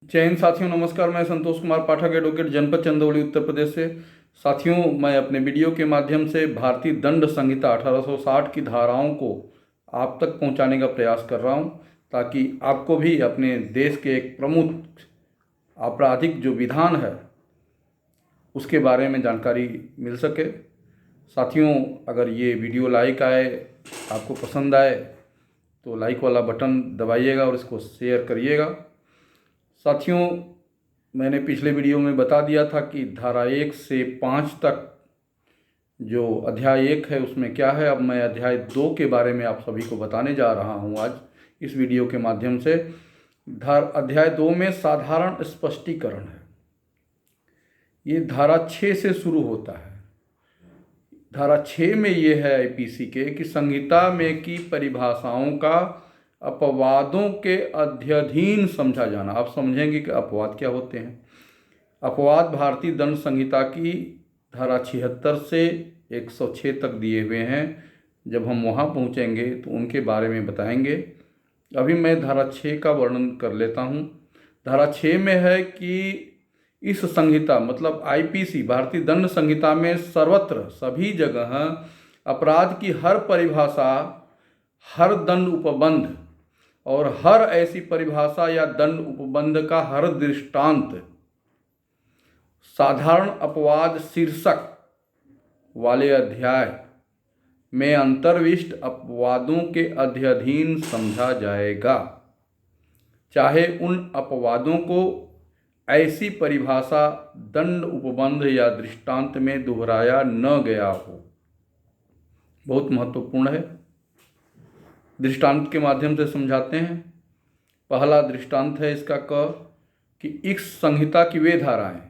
जय हिंद साथियों, नमस्कार। मैं संतोष कुमार पाठक, एडवोकेट, जनपद चंदौली, उत्तर प्रदेश से। साथियों, मैं अपने वीडियो के माध्यम से भारतीय दंड संहिता 1860 की धाराओं को आप तक पहुंचाने का प्रयास कर रहा हूं, ताकि आपको भी अपने देश के एक प्रमुख आपराधिक जो विधान है उसके बारे में जानकारी मिल सके। साथियों, अगर ये वीडियो लाइक आए, आपको पसंद आए, तो लाइक वाला बटन दबाइएगा और इसको शेयर करिएगा। साथियों, मैंने पिछले वीडियो में बता दिया था कि धारा 1 से 5 तक जो अध्याय 1 है उसमें क्या है। अब मैं अध्याय 2 के बारे में आप सभी को बताने जा रहा हूं आज इस वीडियो के माध्यम से। अध्याय 2 में साधारण स्पष्टीकरण है। ये धारा 6 से शुरू होता है। धारा 6 में ये है आईपीसी के कि संहिता में की परिभाषाओं का अपवादों के अध्ययन समझा जाना। आप समझेंगे कि अपवाद क्या होते हैं। अपवाद भारतीय दंड संहिता की धारा 76 से 106 तक दिए हुए हैं। जब हम वहाँ पहुँचेंगे तो उनके बारे में बताएंगे। अभी मैं धारा 6 का वर्णन कर लेता हूँ। धारा 6 में है कि इस संहिता मतलब आईपीसी भारतीय दंड संहिता में सर्वत्र सभी जगह अपराध की हर परिभाषा, हर दंड उपबंध और हर ऐसी परिभाषा या दंड उपबंध का हर दृष्टांत साधारण अपवाद शीर्षक वाले अध्याय में अंतर्विष्ट अपवादों के अध्ययन समझा जाएगा, चाहे उन अपवादों को ऐसी परिभाषा, दंड उपबंध या दृष्टांत में दोहराया न गया हो। बहुत महत्वपूर्ण है। दृष्टांत के माध्यम से समझाते हैं। पहला दृष्टांत है इसका कि इस संहिता की वे धाराएं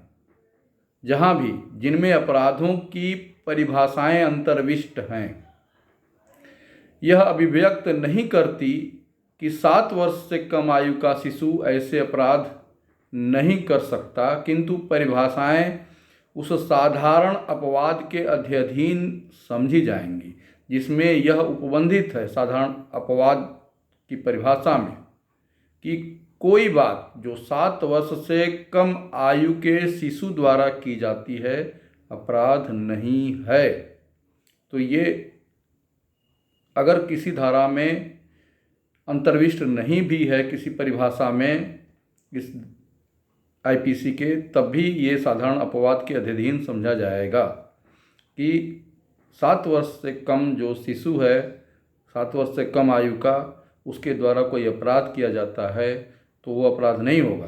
जहां भी जिनमें अपराधों की परिभाषाएं अंतर्विष्ट हैं, यह अभिव्यक्त नहीं करती कि 7 वर्ष से कम आयु का शिशु ऐसे अपराध नहीं कर सकता, किंतु परिभाषाएं उस साधारण अपवाद के अध्ययन समझी जाएंगी जिसमें यह उपबंधित है साधारण अपवाद की परिभाषा में कि कोई बात जो 7 वर्ष से कम आयु के शिशु द्वारा की जाती है अपराध नहीं है। तो ये अगर किसी धारा में अंतर्विष्ट नहीं भी है किसी परिभाषा में इस आईपीसी के, तब भी ये साधारण अपवाद के अध्ययन समझा जाएगा कि 7 वर्ष से कम जो शिशु है, 7 वर्ष से कम आयु का, उसके द्वारा कोई अपराध किया जाता है तो वो अपराध नहीं होगा।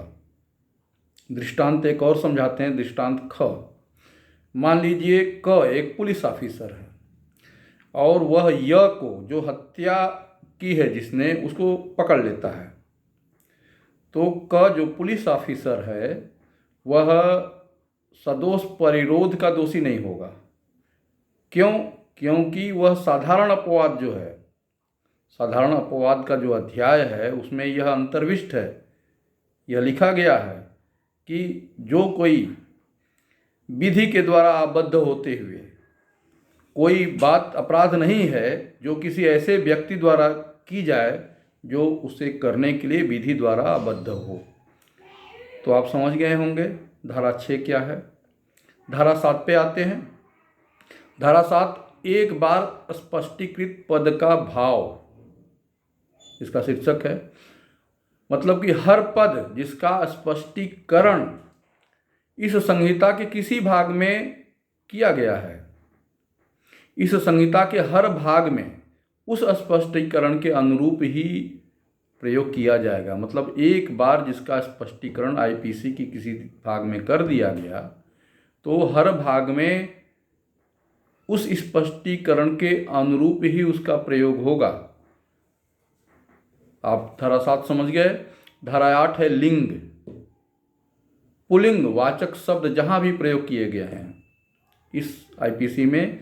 दृष्टांत एक और समझाते हैं। दृष्टांत ख। मान लीजिए क एक पुलिस ऑफिसर है और वह य को जो हत्या की है जिसने, उसको पकड़ लेता है। तो क जो पुलिस ऑफिसर है वह सदोष परिरोध का दोषी नहीं होगा। क्यों? क्योंकि वह साधारण अपवाद जो है, साधारण अपवाद का जो अध्याय है उसमें यह अंतर्विष्ट है। यह लिखा गया है कि जो कोई विधि के द्वारा आबद्ध होते हुए कोई बात अपराध नहीं है जो किसी ऐसे व्यक्ति द्वारा की जाए जो उसे करने के लिए विधि द्वारा आबद्ध हो। तो आप समझ गए होंगे धारा 6 क्या है। धारा 7 पे आते हैं। धारा 7 एक बार स्पष्टीकृत पद का भाव, इसका शीर्षक है। मतलब कि हर पद जिसका स्पष्टीकरण इस संहिता के किसी भाग में किया गया है, इस संहिता के हर भाग में उस स्पष्टीकरण के अनुरूप ही प्रयोग किया जाएगा। मतलब एक बार जिसका स्पष्टीकरण आईपीसी की किसी भाग में कर दिया गया तो हर भाग में उस स्पष्टीकरण के अनुरूप ही उसका प्रयोग होगा। आप धारा 7 समझ गए। धारा 8 है लिंग। पुल्लिंग वाचक शब्द जहां भी प्रयोग किए गए हैं इस आईपीसी में,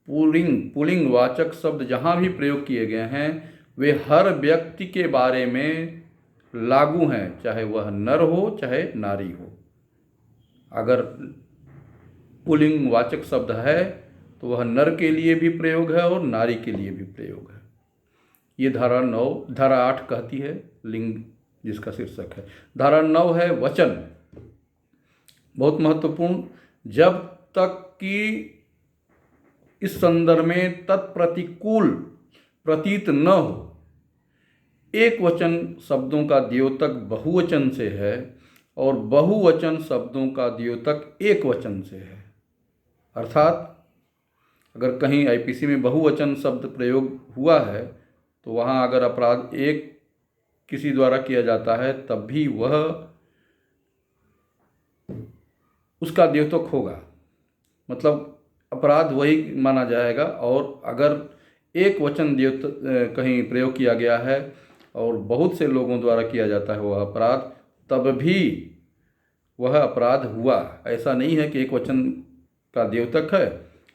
पुल्लिंग वाचक शब्द जहां भी प्रयोग किए गए हैं वे हर व्यक्ति के बारे में लागू हैं, चाहे वह नर हो चाहे नारी हो। अगर पुल्लिंग वाचक शब्द है तो वह नर के लिए भी प्रयोग है और नारी के लिए भी प्रयोग है। ये धारा 8 कहती है लिंग जिसका शीर्षक है। धारा 9 है वचन, बहुत महत्वपूर्ण। जब तक कि इस संदर्भ में तत्प्रतिकूल प्रतीत न हो, एक वचन शब्दों का द्योतक बहुवचन से है और बहुवचन शब्दों का द्योतक एक वचन से है। अर्थात अगर कहीं आईपीसी में बहुवचन शब्द प्रयोग हुआ है तो वहाँ अगर अपराध एक किसी द्वारा किया जाता है तब भी वह उसका द्योतक होगा, मतलब अपराध वही माना जाएगा। और अगर एक वचन द्योतक कहीं प्रयोग किया गया है और बहुत से लोगों द्वारा किया जाता है वह अपराध, तब भी वह अपराध हुआ। ऐसा नहीं है कि एक वचन का द्योतक है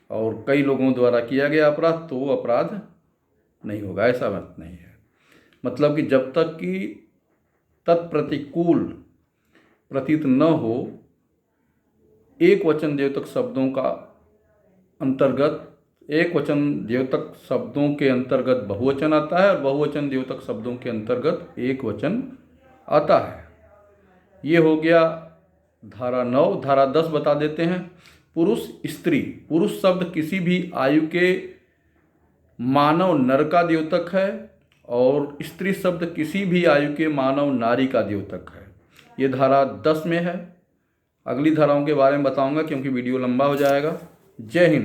और कई लोगों द्वारा किया गया अपराध तो वो अपराध नहीं होगा, ऐसा बात नहीं है। मतलब कि जब तक कि तत्प्रतिकूल प्रतीत न हो, एक वचन द्योतक शब्दों का अंतर्गत, एक वचन द्योतक शब्दों के अंतर्गत बहुवचन आता है और बहुवचन द्योतक शब्दों के अंतर्गत एक वचन आता है। ये हो गया धारा 9। धारा 10 बता देते हैं। पुरुष स्त्री, पुरुष शब्द किसी भी आयु के मानव नर का द्योतक है और स्त्री शब्द किसी भी आयु के मानव नारी का द्योतक है। ये धारा 10 में है। अगली धाराओं के बारे में बताऊंगा क्योंकि वीडियो लंबा हो जाएगा। जय हिंद।